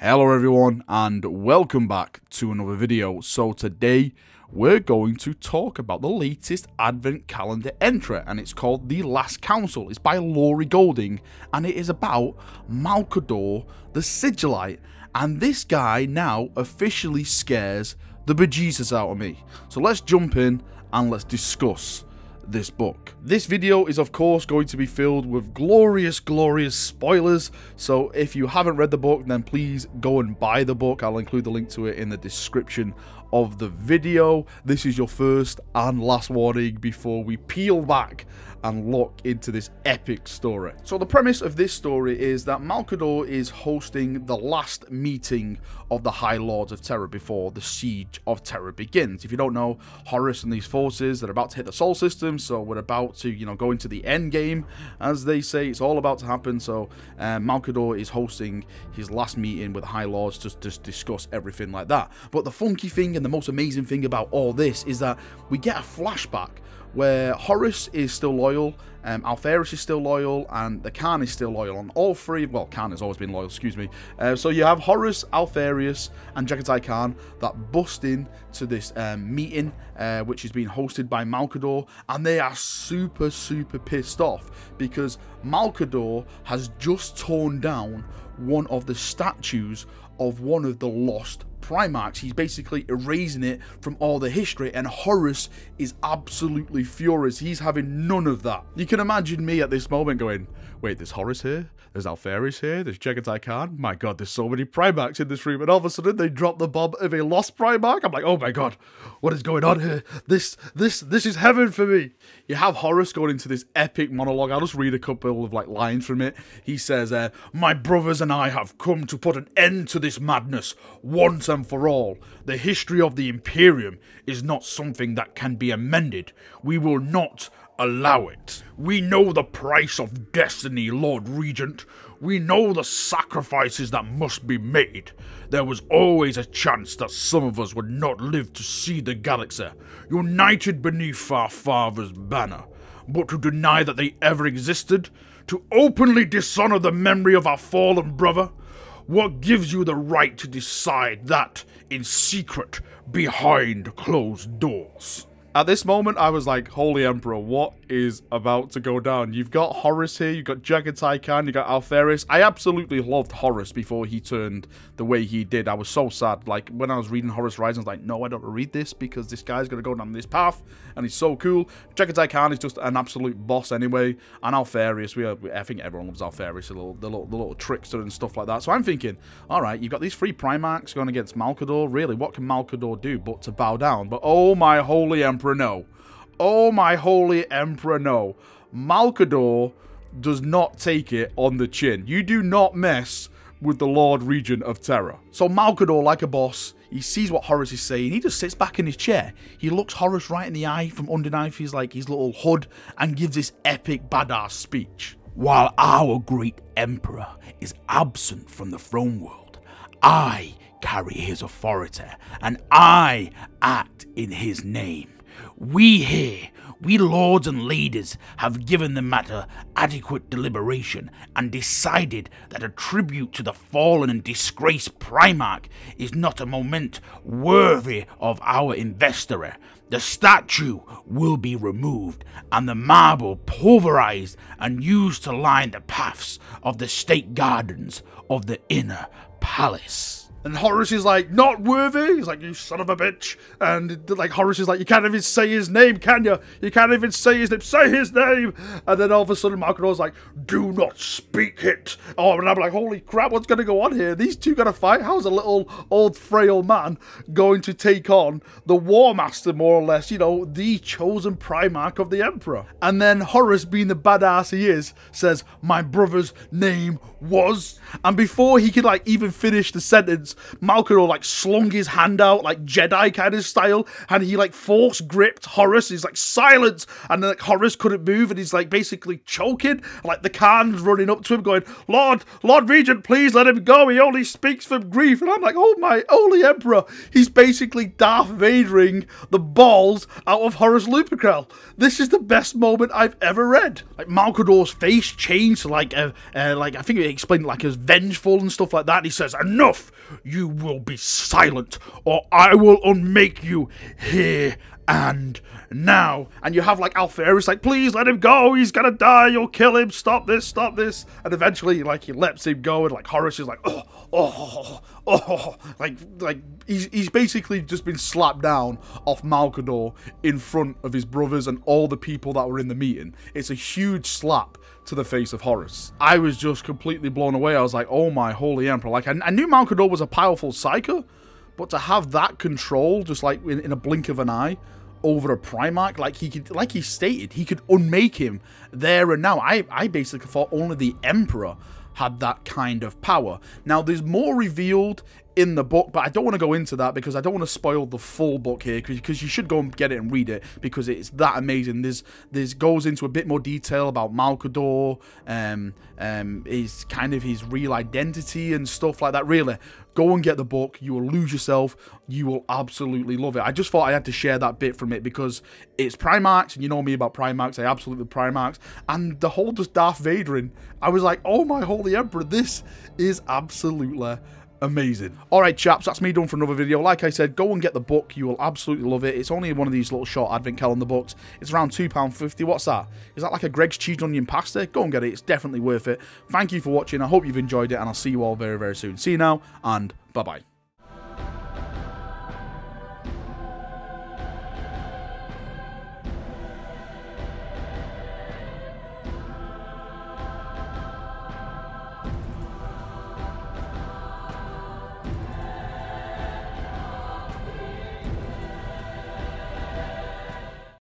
Hello everyone and welcome back to another video. So today we're going to talk about the latest advent calendar entry and it's called The Last Council. It's by Laurie Golding and it is about Malcador the Sigillite, and this guy now officially scares the bejesus out of me. So let's jump in and let's discuss this book. This video is of course going to be filled with glorious spoilers, so if you haven't read the book then please go and buy the book. I'll include the link to it in the description of the video. This is your first and last warning before we peel back and look into this epic story. So the premise of this story is that Malcador is hosting the last meeting of the High Lords of Terror before the Siege of Terror begins. If you don't know, Horus and these forces, they're about to hit the Sol System, so we're about to, go into the end game, as they say. It's all about to happen, so Malcador is hosting his last meeting with the High Lords to just discuss everything like that. But the funky thing and the most amazing thing about all this is that we get a flashback where Horus is still loyal, Alferis is still loyal, and the Khan is still loyal. And all three, well, Khan has always been loyal, excuse me. So you have Horus, Alferis, and Jagatai Khan that bust in to this meeting, which is being hosted by Malcador, and they are super pissed off because Malcador has just torn down one of the statues of one of the lost Primarchs. He's basically erasing it from all the history, and Horus is absolutely furious. He's having none of that. You can imagine me at this moment going, wait, there's Horus here, there's Alferis here, there's Jagatai Khan. My god, there's so many Primarchs in this room, and all of a sudden they drop the bomb of a lost Primarch. I'm like, oh my god, what is going on here? This is heaven for me. You have Horus going into this epic monologue. I'll just read a couple of lines from it. He says, my brothers and I have come to put an end to this madness once and for all. The history of the Imperium is not something that can be amended. We will not allow it. We know the price of destiny, Lord Regent. We know the sacrifices that must be made. There was always a chance that some of us would not live to see the galaxy united beneath our father's banner. But to deny that they ever existed, to openly dishonor the memory of our fallen brother, what gives you the right to decide that in secret behind closed doors? At this moment, I was like, Holy Emperor, what is about to go down? You've got Horus here, you've got Jagatai Khan, you've got Alferis. I absolutely loved Horus before he turned the way he did. I was so sad. Like, when I was reading Horus Rising, I was like, no, I don't read this because this guy's going to go down this path, and he's so cool. Jagatai Khan is just an absolute boss anyway, and Alferis, I think everyone loves Alferis, the little trickster and stuff like that. So I'm thinking, all right, you've got these three Primarchs going against Malcador. Really, what can Malcador do but to bow down? But oh my Holy Emperor, no. Oh my Holy Emperor, no. Malcador does not take it on the chin. You do not mess with the Lord Regent of Terror. So Malcador, like a boss, he sees what Horus is saying. He just sits back in his chair. He looks Horus right in the eye from underneath his little hood and gives this epic badass speech. While our great emperor is absent from the throne world, I carry his authority and I act in his name. We here, we lords and ladies, have given the matter adequate deliberation and decided that a tribute to the fallen and disgraced Primarch is not a moment worthy of our investory. The statue will be removed and the marble pulverized and used to line the paths of the state gardens of the inner palace. And Horus is like, not worthy? He's like, you son of a bitch. And like Horus is like, you can't even say his name, can you? You can't even say his name. Say his name! And then all of a sudden Malcador's like, do not speak it. Oh, and I'm like, holy crap, what's going to go on here? These two going to fight? How's a little old frail man going to take on the War Master, more or less, the chosen Primarch of the Emperor? And then Horus, being the badass he is, says, my brother's name was... And before he could even finish the sentence, words, Malcador like slung his hand out like Jedi kind of style, and he like force gripped Horus. He's like, silence, and then like Horus couldn't move, and he's like basically choking. Like the Khan's running up to him going, Lord Regent, please let him go, he only speaks from grief. And I'm like, oh my holy emperor, he's basically Darth Vadering the balls out of Horus Lupercal. This is the best moment I've ever read. Like Malcador's face changed to like I think it explained like as vengeful and stuff like that. And he says, enough, you will be silent or I will unmake you here and now. And you have like Alferus like, please let him go, he's gonna die, you'll kill him, stop this. And eventually like he lets him go, and like Horus is like, like he's basically just been slapped down off Malcador in front of his brothers and all the people that were in the meeting. It's a huge slap to the face of Horus. I was just completely blown away. I was like, oh my holy emperor. Like I knew Malcador was a powerful psyker, but to have that control just like in a blink of an eye over a Primarch, like he could, like he stated, he could unmake him there and now. I basically thought only the Emperor had that kind of power. Now there's more revealed in the book, but I don't want to go into that because I don't want to spoil the full book here, because you should go and get it and read it because it's that amazing. There's goes into a bit more detail about Malcador, his kind of his real identity and stuff like that. Really, go and get the book. You will lose yourself. You will absolutely love it. I just thought I had to share that bit from it because it's Primarchs, and you know me about Primarchs. I absolutely love Primarchs, and the whole just Darth Vadering. I was like, oh my holy emperor, this is absolutely amazing. Alright chaps, that's me done for another video. Like I said, go and get the book. You will absolutely love it. It's only one of these little short advent calendar books. It's around £2.50. What's that? Is that like a Greg's cheese onion pasta? Go and get it. It's definitely worth it. Thank you for watching. I hope you've enjoyed it, and I'll see you all very, very soon. See you now, and bye-bye.